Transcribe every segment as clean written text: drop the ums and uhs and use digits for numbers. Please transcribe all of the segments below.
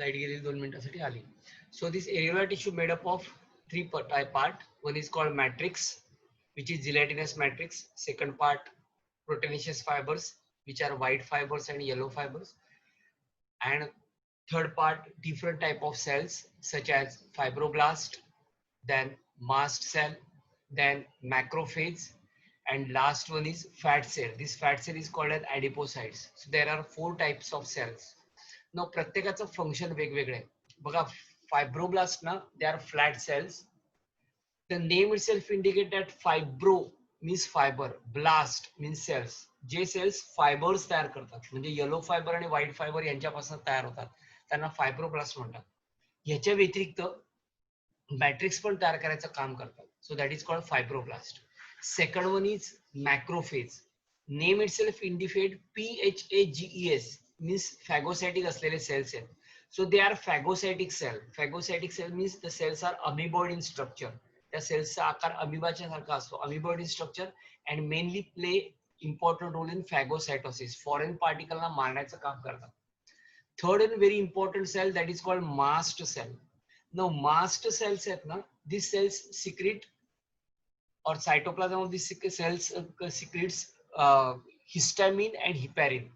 Light गेली 2 मिनिटांसाठी आली. So this areolar tissue made up of three part. One is called matrix, which is gelatinous matrix. Second part, proteinaceous fibers, which are white fibers and yellow fibers. And third part, different type of cells such as fibroblast, then mast cell, then macrophage, and last one is fat cell. This fat cell is called as adipocytes. So there are four types of cells. Now प्रत्येकाचं function वेगवेगळे आहे. बघा fibroblast ना they are flat cells. The name itself indicate that fibro means fiber, blast means cells. जे cells fibres तयार करतात म्हणजे yellow fibre आणि व्हाईट फायबर यांच्यापासून तयार होतात त्यांना फायब्रोब्लास्ट म्हणतात. ह्याच्या व्यतिरिक्त मॅट्रिक्स पण तयार करायचं काम करतात. So that is called fibroblast. Second one is macrophage. Name itself indicate PHAGES means phagocytic असलेले सेल्स आहेत. So they are phagocytic cell. Phagocytic cell means the cells are amoeboid in structure. त्या सेल्सचा आकार अमिबाच्या सारखा असतो, amoeboid in structure, and mainly play important role in phagocytosis. Foreign पार्टिकलला मारण्याचं काम करतात. Third and very important cell that is called mast cell. No mast cells आहेत ना, this cells secrete or cytoplasm of these cells secretes histamine and heparin.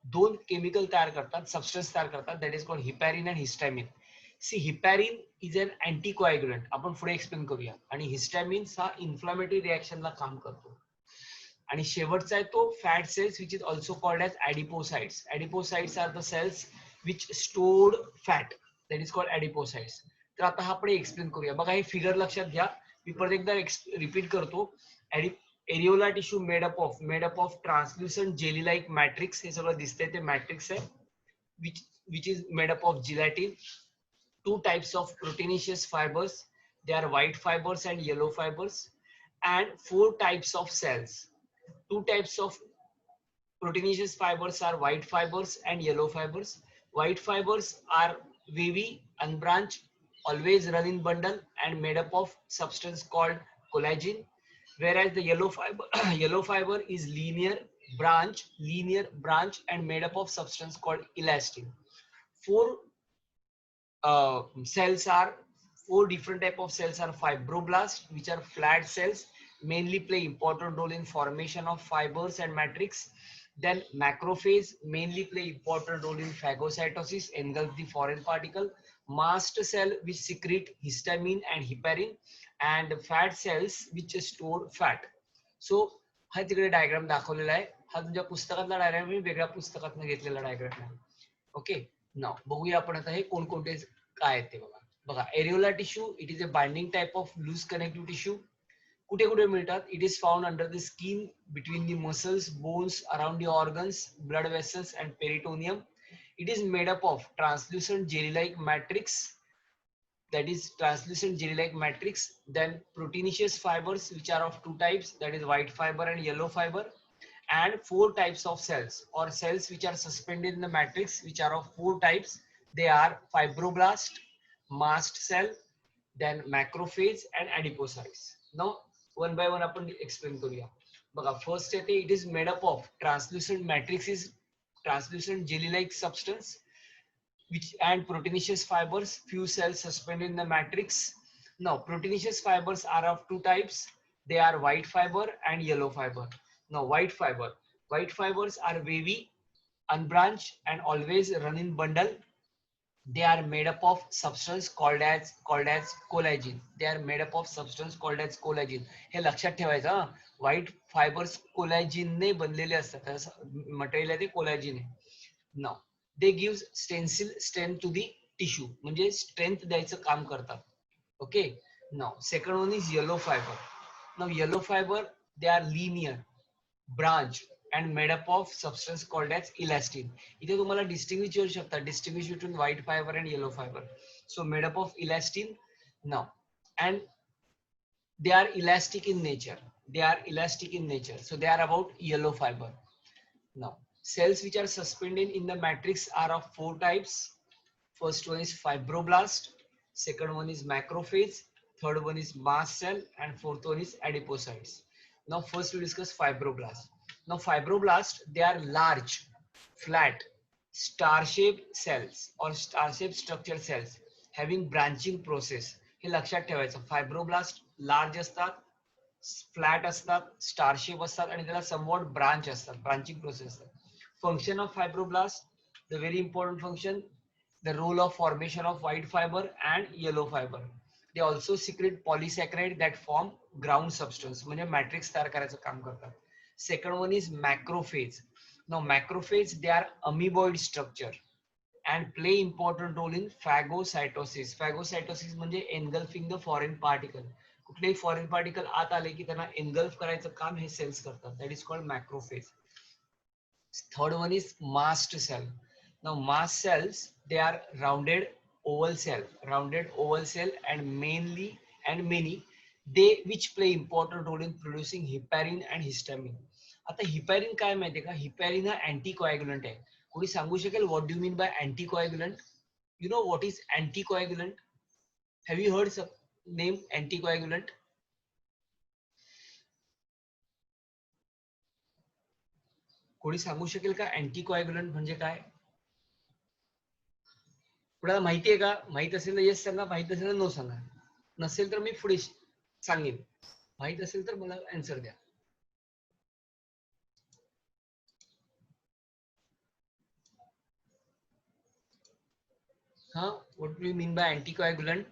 दोन chemical तयार करतात, substance तयार करतात, that is called heparin and histamine. See heparin is an anticoagulant, आपण पुढे explain करूया. आणि हिस्टॅमिन हा इन्फ्लामेटरी रिएक्शनला काम करतो. आणि शेवटचा आहे तो fat cells which is also called as adipocytes. Adipocytes are the cells which stored fat, that is called adipocytes. तर आता हा आपण एक्सप्लेन करूया. बघा हे फिगर लक्षात घ्या, मी परत एकदा रिपीट करतो. Areolar tissue made up of translucent jelly like matrix. हे सगळं दिसतंय ते मॅट्रिक्स आहे, which is made up of gelatin. Two types of proteinaceous fibers, they are white fibers and yellow fibers, and four types of cells. Two types of proteinaceous fibers are white fibers and yellow fibers. White fibers are wavy, unbranched, always run in bundle and made up of substance called collagen, whereas the yellow fiber is linear branch and made up of substance called elastin. Four cells are four different type of cells are fibroblasts, which are flat cells, mainly play important role in formation of fibers and matrix. Then macrophage mainly play important role in phagocytosis, engulf the foreign particle. Mast cell which secrete histamine and heparin, and fat cells which store fat. So हा तिकडे diagram दाखवलेला आहे. हा तुमच्या पुस्तकातला diagram, मी वेगळ्या पुस्तकातून घेतलेला डायग्राम आहे. ओके, नाव बघूया आपण आता हे कोणकोणते काय आहेत ते. बघा बघा areolar tissue, it is a binding type of loose connective tissue. कुठे कुठे मिळतात? It is found under the skin, between the muscles, bones, around the organs, blood vessels and peritoneum. It is made up of translucent jelly like matrix, that is translucent jelly like matrix. Then proteinaceous fibers which are of two types, that is white fiber and yellow fiber. And four types of cells or cells which are suspended in the matrix, which are of four types. They are fibroblast, mast cell, then macrophage and adipocytes. Now one by one आपण explain करूया. बघा first येते, it is made up of translucent matrix is translucent jelly like substance which and proteinaceous fibers, few cells suspended in the matrix. Now proteinaceous fibers are of two types, they are white fiber and yellow fiber. Now white fibers are wavy, unbranched and always run in bundle. They are made up of substance called as collagen. They are made up of substance called as collagen. हे लक्षात ठेवायचं. White fibres collagen ने बनलेले असतात, material आहे ते collagen आहे. Now they gives stencil strength to the tissue, म्हणजे स्ट्रेंथ द्यायचं काम करतात. Okay, now second one is yellow fibre. Now yellow fibre they are linear, branch and made up of substance called as elastin. इथे तुम्हाला distinguish करू शकता, distinguish between white fibre and yellow fiber. So made up of elastin. Now and they are elastic in nature, so they are about yellow fiber. Now cells which are suspended in the matrix are of four types. First one is fibroblast, second one is macrophage, third one is mast cell, and fourth one is adipocytes. Now first we discuss fibroblast. Now fibroblast, they are large, flat star shape cells और star shape structure cells having branching process, हे लक्षात ठेवायचं. Fibroblast large असतात, flat असतात, star shape असतात आणि त्याला somewhat branch असतात, ब्रांचिंग प्रोसेस असतात. Function of fibroblast, the very important function, the role of formation of white fiber and yellow fiber. They also secrete polysaccharide that form ground substance, म्हणजे matrix तयार करायचं काम करतात. Second one is macrophage. Now macrophage, they are amoeboid structure and play important role in phagocytosis. Phagocytosis म्हणजे engulfing the foreign particle. कुठलेही foreign particle आत आले की त्यांना एनगल्फ करायचं काम हे सेल्स करतात. That is called macrophage. Third one is mast cell. Now mast cells, they are rounded oval cell and many they which play important role in producing heparin and histamine. आता heparin काय माहितीये का? Heparin हा अँटीकोॲग्युलंट आहे. कोणी सांगू शकेल what do mean by anticoagulant? You know what is anticoagulant? Have you heard name anticoagulant? कोणी सांगू शकेल का अँटीकोॲग्युलंट म्हणजे काय? कुणाला माहिती आहे का? माहित असेल तर येस सांगा, माहित असेल तर नो सांगा. नसेल तर मी पुढे सांगेन. माहित असेल तर मला आन्सर द्या. हा, what do you mean by anticoagulant?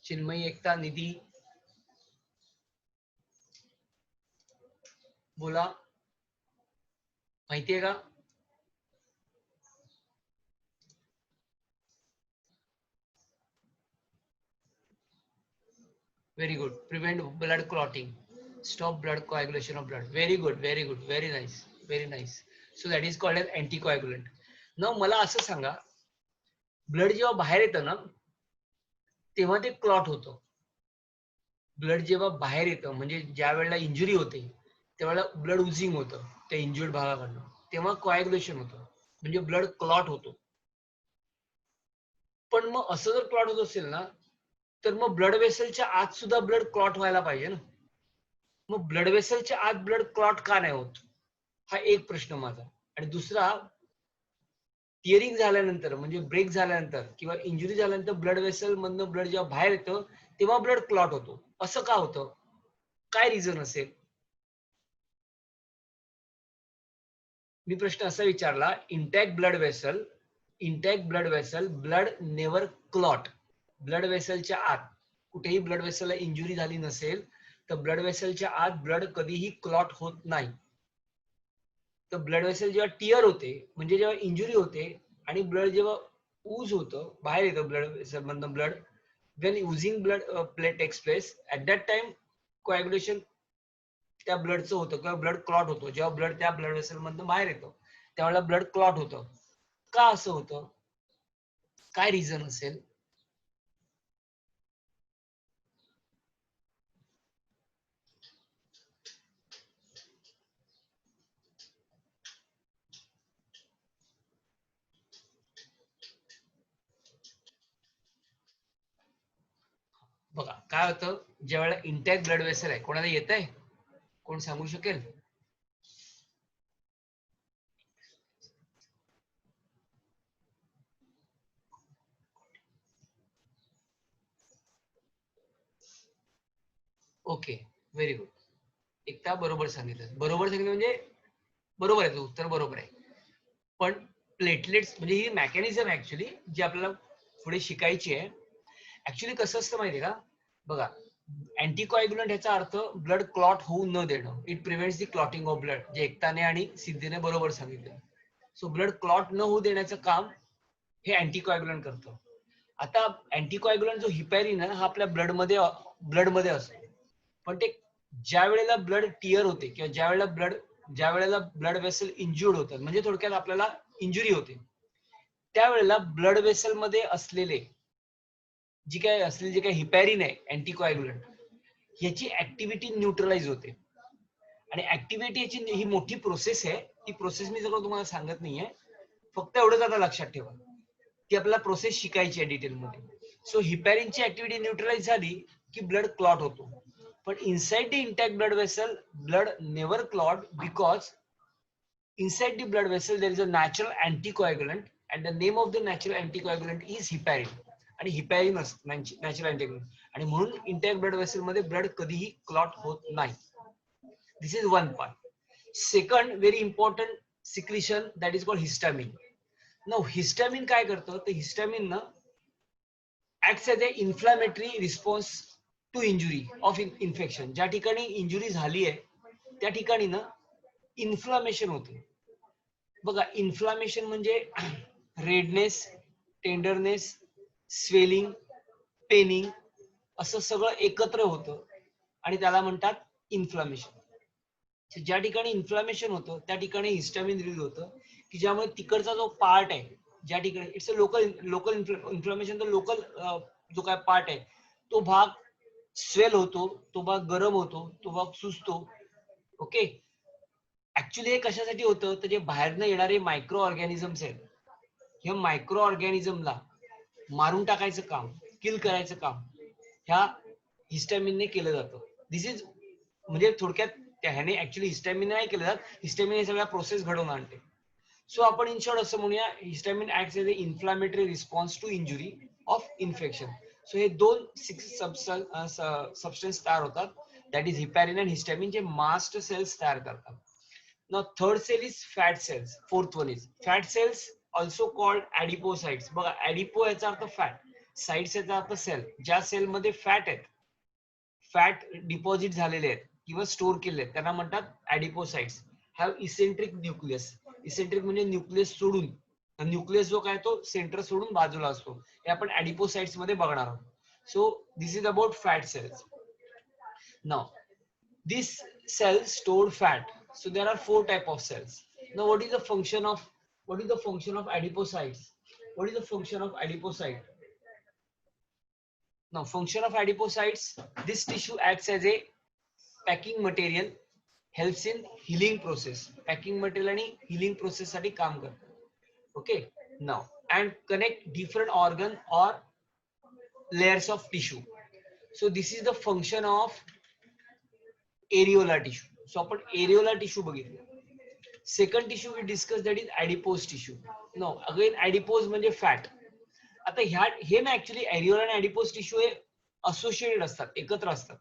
Chinmayi, Ekta, Nidhi बोला, माहिती आहे का? Very good. Prevent blood clotting. Stop blood coagulation of blood. Very good. Very good. Very nice. Very nice. So that is called as anticoagulant. Now मला असं सांगा, blood जेव्हा बाहेर येतं ना तेव्हा ते क्लॉट होतं. ब्लड जेव्हा बाहेर येतं म्हणजे ज्या वेळेला इंजुरी होते त्यावेळेला ब्लड उजिंग होतं त्या इंजुर्ड भागाकडनं, तेव्हा कोॲग्युलेशन होतं म्हणजे ब्लड क्लॉट होतो. पण मग असं जर क्लॉट होत असेल ना तर मग ब्लड वेसलच्या आत सुद्धा ब्लड क्लॉट व्हायला पाहिजे ना. मग ब्लड वेसलच्या आत ब्लड क्लॉट का नाही होत, हा एक प्रश्न माझा. आणि दुसरा, टिअरिंग झाल्यानंतर म्हणजे ब्रेक झाल्यानंतर किंवा इंजुरी झाल्यानंतर ब्लड वेसल मधनं ब्लड जेव्हा बाहेर येतं तेव्हा ब्लड क्लॉट होतो, असं का होतं? काय रिझन असेल? मी प्रश्न असा विचारला, intact blood vessel blood never clot. Blood वेसलच्या आत कुठेही ब्लड वेसलला इंजुरी झाली नसेल तर ब्लड वेसलच्या आत ब्लड कधीही क्लॉट होत नाही. तर ब्लड वेसल जेव्हा टिअर होते म्हणजे जेव्हा इंजुरी होते आणि ब्लड जेव्हा ऊज होतं, बाहेर येतं ब्लड वेसल मधनं blood, when using blood play takes place at that time coagulation त्या ब्लडचं होतं किंवा ब्लड क्लॉट होतो. जेव्हा ब्लड त्या ब्लड वेसल मधनं बाहेर येतो त्यावेळेला ब्लड क्लॉट होतं. का असं होतं? काय रिझन असेल? बघा काय होतं, ज्या वेळेला इंटॅक्ट ब्लड वेसल आहे, कोणाला येत आहे? कोण सांगू शकेल? Okay, very good. एकदा बरोबर सांगितलं. बरोबर सांगितलं म्हणजे बरोबर आहे, उत्तर बरोबर आहे. पण प्लेटलेट्स म्हणजे ही मेकॅनिझम ऍक्च्युली जी आपल्याला पुढे शिकायची आहे. ऍक्च्युली कसं असतं माहितीये का? बघा, अँटीकोॲग्युलंट ह्याचा अर्थ ब्लड क्लॉट होऊ न देणं. It prevents the clotting of blood, जे एकताने आणि सिद्धीने बरोबर सांगितलं. सो ब्लड क्लॉट न होऊ देण्याचं काम हे अँटीकोॲग्युलंट करतं. आता अँटीकोॲग्युलंट जो हिपॅरिन आहे हा आपल्या ब्लडमध्ये असतो. पण ते ज्या वेळेला ब्लड टिअर होते किंवा ज्या वेळेला ब्लड वेसल इंज्युर्ड होतात म्हणजे थोडक्यात आपल्याला इंजुरी होते त्यावेळेला ब्लड वेसल मध्ये असलेले जे काही हिपॅरिन आहे अँटीकोॲग्युलंट, ह्याची ऍक्टिव्हिटी न्यूट्रलाइज होते. आणि ऍक्टिव्हिटी याची ही मोठी प्रोसेस आहे. ती प्रोसेस मी सगळं तुम्हाला सांगत नाहीये, फक्त एवढंच आता लक्षात ठेवा, ती आपल्याला प्रोसेस शिकायची आहे डिटेलमध्ये. सो हिपॅरिनची ऍक्टिव्हिटी न्यूट्रलाइज झाली की ब्लड क्लॉट होतो. पण inside the intact blood vessel blood never clot because inside the blood vessel there is a natural anticoagulant and the name of the natural anticoagulant is heparin. आणि heparin natural anticoagulant आणि म्हणून intact blood vessel मध्ये blood कधीही clot होत नाही. This is one part. Second very important secretion that is called histamine. Now histamine काय करतं तर हिस्टामिन ना acts as a inflammatory response to injury of infection. ज्या ठिकाणी इंजुरी झाली आहे त्या ठिकाणी ना इन्फ्लामेशन होते. बघा इन्फ्लामेशन म्हणजे रेडनेस, टेंडरनेस, स्वेलिंग, पेनिंग असं सगळं एकत्र होतं आणि त्याला म्हणतात इन्फ्लामेशन. ज्या ठिकाणी इन्फ्लामेशन होतं त्या ठिकाणी हिस्टामिन रिलीज होतं की ज्यामुळे तिकडचा जो पार्ट आहे ज्या ठिकाणी इट्स अ लोकल इन्फ्लामेशन, तर लोकल जो काय पार्ट आहे तो भाग स्वेल होतो, तो भाग गरम होतो, तो भाग सुजतो. ओके. ऍक्च्युली हे कशासाठी होतं तर जे बाहेरनं येणारे मायक्रो ऑर्गॅनिझम्स आहेत ह्या मायक्रो ऑर्गॅनिझमला मारून टाकायचं काम, किल करायचं काम ह्या हिस्टॅमिनने केलं जातं. दिस इज म्हणजे थोडक्यात ह्याने ऍक्च्युली हिस्टॅमिन नाही केलं जात, हिस्टॅमिन हे सगळ्या प्रोसेस घडवून आणते. सो आपण इन शॉर्ट असं म्हणूया histamine acts as a inflammatory response to injury of infection. So हे दोन सबस्टन्स तयार होतात that is heparin and histamine जे मास्ट सेल्स तयार करतात. Now third cell is fat cells. Fourth one is fat cells, also called adipocytes. बघा adipo याचा अर्थ फॅट, साइट्स याचा अर्थ सेल. ज्या सेल मध्ये फॅट आहेत, फॅट डिपॉझिट झालेले आहेत किंवा स्टोर केले आहेत त्यांना म्हणतात adipocytes. Have eccentric nucleus. Eccentric म्हणजे न्यूक्लियस सोडून, न्यूक्लियस जो काय तो सेंटर सोडून बाजूला असतो, हे आपण adipocytes मध्ये बघणार आहोत. So this is about fat cells. Now this cell stored fat. So there are 4 type of cells. Now what is the function of adipocytes? What is the function of adipocyte? Now function of adipocytes, this tissue acts as a packing material, helps in healing process. Packing material आणि healing process साठी काम करतो. Okay. Now and connect different organ or layers of tissue. So this is the function of areolar tissue. So आपण areolar tissue बघितलं. Second tissue we discuss that is adipose tissue. No again adipose म्हणजे fat. आता ह्या हे ना actually areola आणि ऍडिपोज tissue हे associated असतात, एकत्र असतात.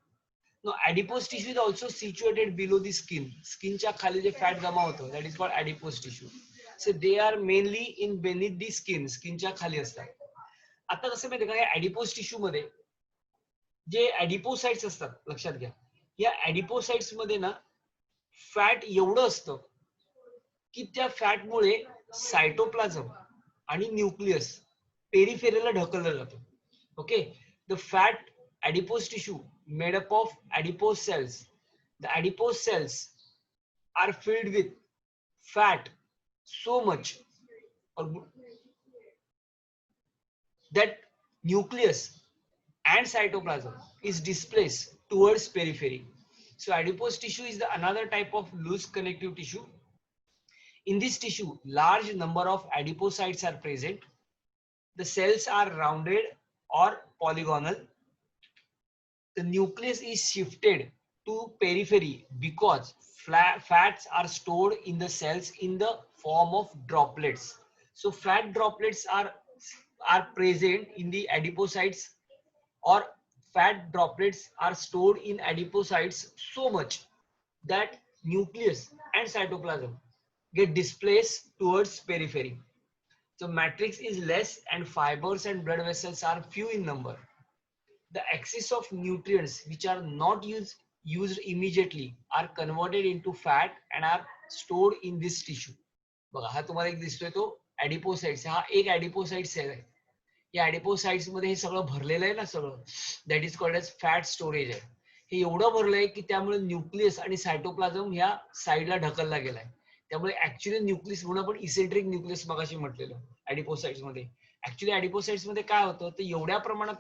No adipose tissue is also situated below the skin. स्किनच्या खाली जे फॅट जमा होतं that is called adipose tissue. So they are mainly in beneath the skin, स्किनच्या खाली असतात. आता कसं माहिती का या ऍडिपोज टिश्यू मध्ये जे ऍडिपोसाइट्स असतात लक्षात घ्या, या ऍडिपोसाइट्स मध्ये ना फॅट एवढं असतं की त्या फॅटमुळे सायटोप्लाझम आणि न्यूक्लियस पेरिफेरलला ढकललं जातं. Okay. The fat adipose tissue made up of adipose cells. The adipose cells are filled with fat so much that nucleus and cytoplasm is displaced towards periphery. So adipose tissue is the another type of loose connective tissue. In this tissue, large number of adipocytes are present. The cells are rounded or polygonal. The nucleus is shifted to periphery because fats are stored in the cells in the form of droplets. So fat droplets are present in the adipocytes, or fat droplets are stored in adipocytes so much that nucleus and cytoplasm get displaced towards periphery. So matrix is less and fibers and blood vessels are few in number. The excess of nutrients which are not used immediately are converted into fat and are stored in this tissue. बघा हा तुम्हाला एक दिसतोय तो ऍडिपोसाइट्स. हा एक ऍडिपोसाइट sale आहे. या ऍडिपोसाइट्स मध्ये हे सगळं भरलेलं आहे ना सगळं, that is called as fat storage आहे. हे एवढं भरलंय की त्यामुळे न्यूक्लियस आणि सायटोप्लाझम ह्या साईडला ढकलला गेलाय. त्यामुळे ऍक्च्युअली न्यूक्लियस म्हणून आपण इसेंट्रिक न्यूक्लियस मगाशी म्हटलेलं ऍडिपोसाइट्स मध्ये. ऍक्च्युअली ऍडिपोसाइट्स मध्ये काय होतं तर एवढ्या प्रमाणात